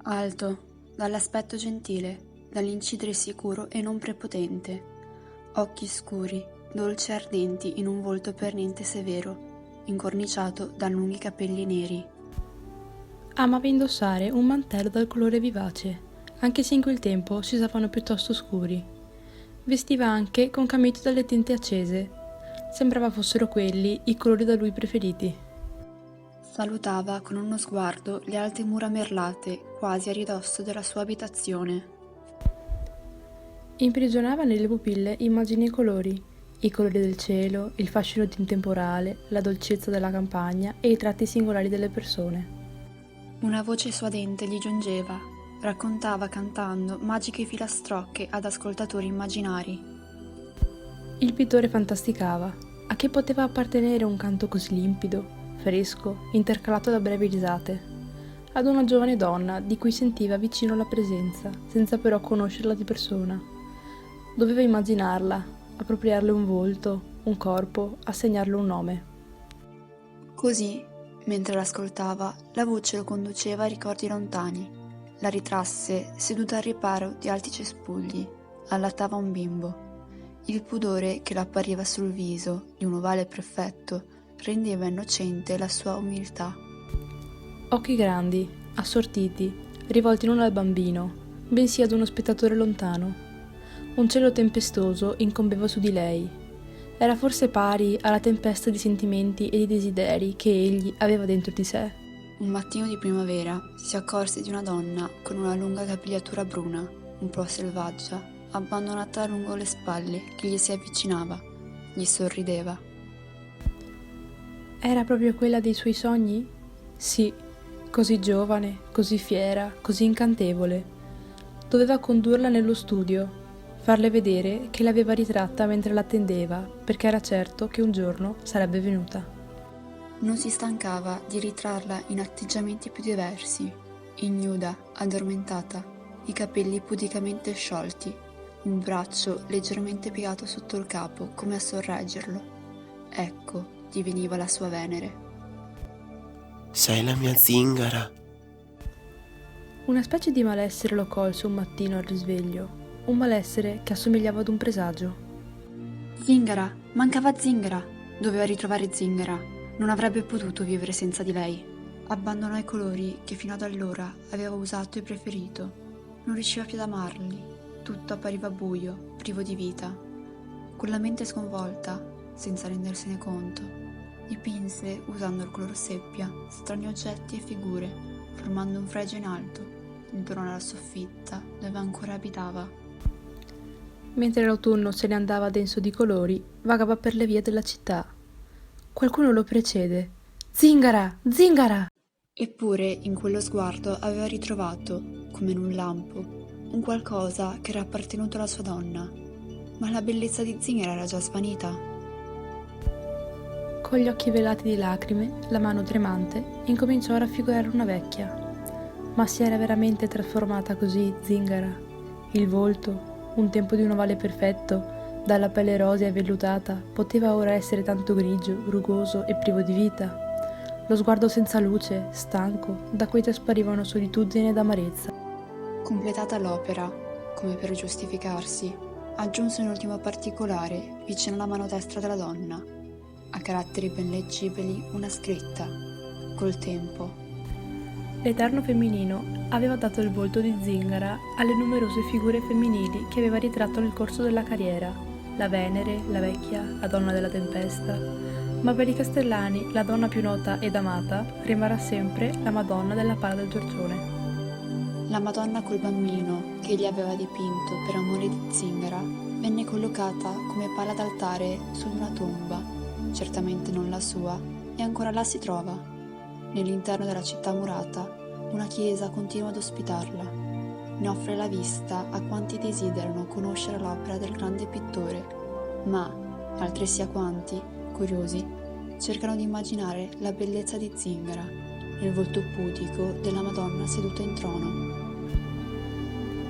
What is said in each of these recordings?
Alto, dall'aspetto gentile, dall'incidere sicuro e non prepotente. Occhi scuri, dolci e ardenti in un volto per niente severo, incorniciato da lunghi capelli neri. Amava indossare un mantello dal colore vivace, anche se in quel tempo si usavano piuttosto scuri. Vestiva anche con camicie dalle tinte accese. Sembrava fossero quelli i colori da lui preferiti. Salutava con uno sguardo le alte mura merlate, quasi a ridosso della sua abitazione. Imprigionava nelle pupille immagini e colori, i colori del cielo, il fascino di un temporale, la dolcezza della campagna e i tratti singolari delle persone. Una voce suadente gli giungeva, raccontava cantando magiche filastrocche ad ascoltatori immaginari. Il pittore fantasticava. A che poteva appartenere un canto così limpido, fresco, intercalato da brevi risate? Ad una giovane donna di cui sentiva vicino la presenza, senza però conoscerla di persona. Doveva immaginarla, appropriarle un volto, un corpo, assegnarle un nome. Così, mentre l'ascoltava, la voce lo conduceva a ricordi lontani. La ritrasse, seduta al riparo di alti cespugli, allattava un bimbo. Il pudore che le appariva sul viso di un ovale perfetto rendeva innocente la sua umiltà. Occhi grandi, assortiti, rivolti non al bambino, bensì ad uno spettatore lontano. Un cielo tempestoso incombeva su di lei. Era forse pari alla tempesta di sentimenti e di desideri che egli aveva dentro di sé. Un mattino di primavera si accorse di una donna con una lunga capigliatura bruna, un po' selvaggia, abbandonata lungo le spalle, che gli si avvicinava, gli sorrideva. Era proprio quella dei suoi sogni? Sì, così giovane, così fiera, così incantevole. Doveva condurla nello studio, farle vedere che l'aveva ritratta mentre l'attendeva, perché era certo che un giorno sarebbe venuta. Non si stancava di ritrarla in atteggiamenti più diversi, ignuda, addormentata, i capelli pudicamente sciolti, un braccio leggermente piegato sotto il capo come a sorreggerlo. Ecco, diveniva la sua Venere. Sei la mia zingara. Una specie di malessere lo colse un mattino al risveglio, un malessere che assomigliava ad un presagio. Zingara! Mancava Zingara! Doveva ritrovare Zingara. Non avrebbe potuto vivere senza di lei. Abbandonò i colori che fino ad allora aveva usato e preferito. Non riusciva più ad amarli. Tutto appariva buio, privo di vita. Con la mente sconvolta, senza rendersene conto, dipinse, usando il color seppia, strani oggetti e figure, formando un fregio in alto, intorno alla soffitta dove ancora abitava. Mentre l'autunno se ne andava denso di colori, vagava per le vie della città. Qualcuno lo precede. Zingara! Zingara! Eppure in quello sguardo aveva ritrovato, come in un lampo, un qualcosa che era appartenuto alla sua donna. Ma la bellezza di Zingara era già svanita. Con gli occhi velati di lacrime, la mano tremante, incominciò a raffigurare una vecchia. Ma si era veramente trasformata così, Zingara? Il volto, un tempo di un ovale perfetto, dalla pelle rosea e vellutata, poteva ora essere tanto grigio, rugoso e privo di vita. Lo sguardo senza luce, stanco, da cui trasparivano solitudine ed amarezza. Completata l'opera, come per giustificarsi, aggiunse un ultimo particolare vicino alla mano destra della donna, a caratteri ben leggibili una scritta, col tempo. L'Eterno femminino aveva dato il volto di Zingara alle numerose figure femminili che aveva ritratto nel corso della carriera, la Venere, la vecchia, la donna della tempesta, ma per i Castellani la donna più nota ed amata rimarrà sempre la Madonna della Pala del Giorgione. La Madonna col bambino che egli aveva dipinto per amore di Zingara venne collocata come pala d'altare su una tomba, certamente non la sua, e ancora là si trova. Nell'interno della città murata, una chiesa continua ad ospitarla. Ne offre la vista a quanti desiderano conoscere l'opera del grande pittore, ma, altresì a quanti, curiosi, cercano di immaginare la bellezza di Zingara nel volto pudico della Madonna seduta in trono.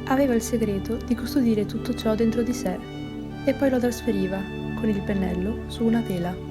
Aveva il segreto di custodire tutto ciò dentro di sé e poi lo trasferiva, con il pennello, su una tela.